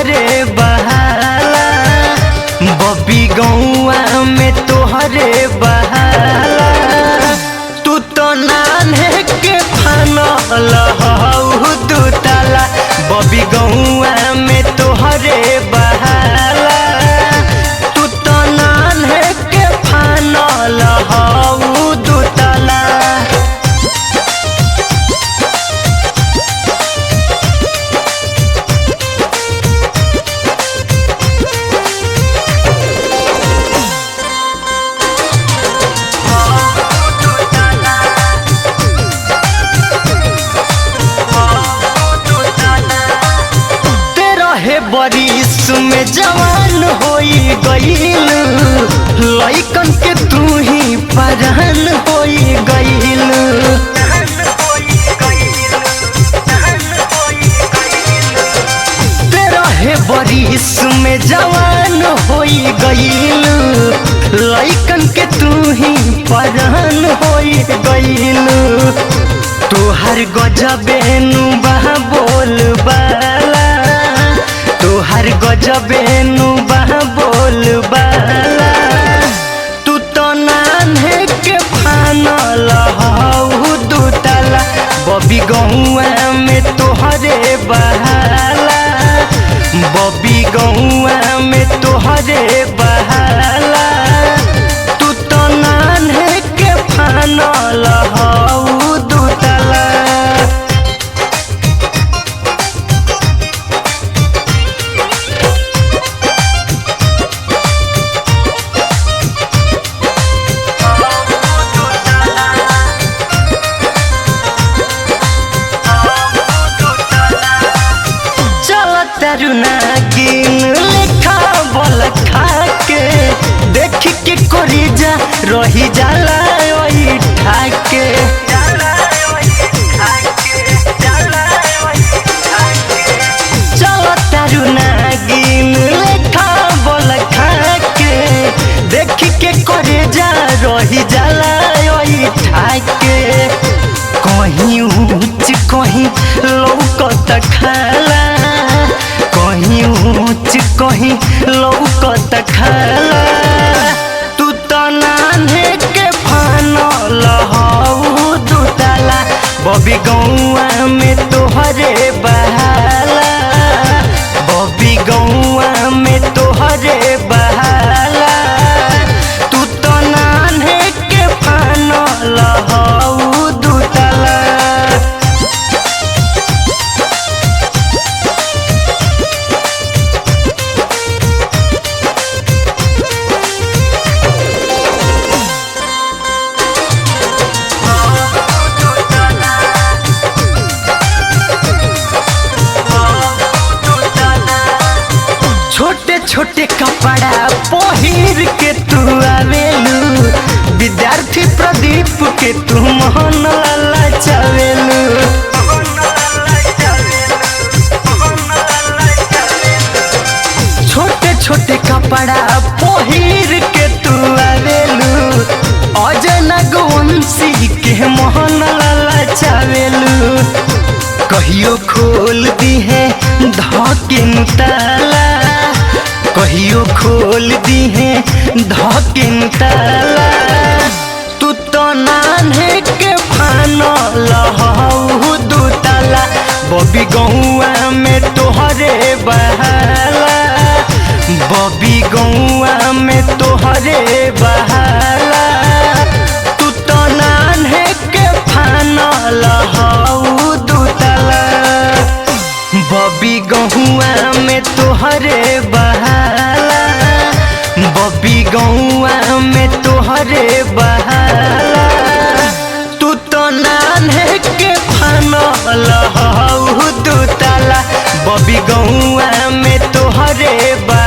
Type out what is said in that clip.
तोहरे बहाला, बबी गौआ में तोहरे बहाला। तू तो नान्हे के फानल हऊ दू ताला, बबी गौआ में तोहरे बहाला। तू तो नान्हे के फानल हऊ दू ताला। बरिस में जवान होई गईल, लइकन के तू ही परान होई गईल। तेरह बरिस में जवान होई गईल, लइकन के तू ही परान होई गईल। तोहर गजबे नु बहा बोल बाला, तोहर गजबे नु बहा बोल बाला। तू तो नान्हे के फानल हऊ दू ताला, बबी गौआ में तोहरे बहाला, बबी गौआ में तोहरे बहाला। तू तो नान्हे के फानल हऊ दू ताला। नागिन लेखा बोल खा के देख के कोरी जा रही जाला ओई ठाके। चलो तारू नागिन लेखा बोल खा के देख के कोरी जा रही जाला ओई ठाके। कहीं ऊंच कहीं लौकत खाला, कहीं ऊंच कहीं लौकत खाला। तू तो नान्हे के फानल हऊ दू ताला, बबी गौआ में तोहरे बहाला, बबी गौआ में तोहरे बहाला। तू तो नान्हे के फानल हऊ दू ताला। छोटे छोटे कपड़ा पहिर के तू आवेलू, विद्यार्थी प्रदीप के तू मोहन ललचावेलू। छोटे छोटे कपड़ा पहिर के तू आवेलू, अजय नगवंशी के मोहन ललचावेलू। कहियो खोल दी है धके ताला, कहियो खोल दी है धके ताला। तू तो नान्हे के फानल हऊ दू ताला, बबी गौआ में तोहरे बहाला, बबी गौआ में तौहरे बहाला। तू तो नान्हे के फानल हऊ दू ताला, बबी गहुआ में तोहरे बहाला, बबी गहुआ में तोहरे बहाला। तू तो नान्हे के फानल हऊ दू ताला, बबी गहुआ में तोहरे बहाला।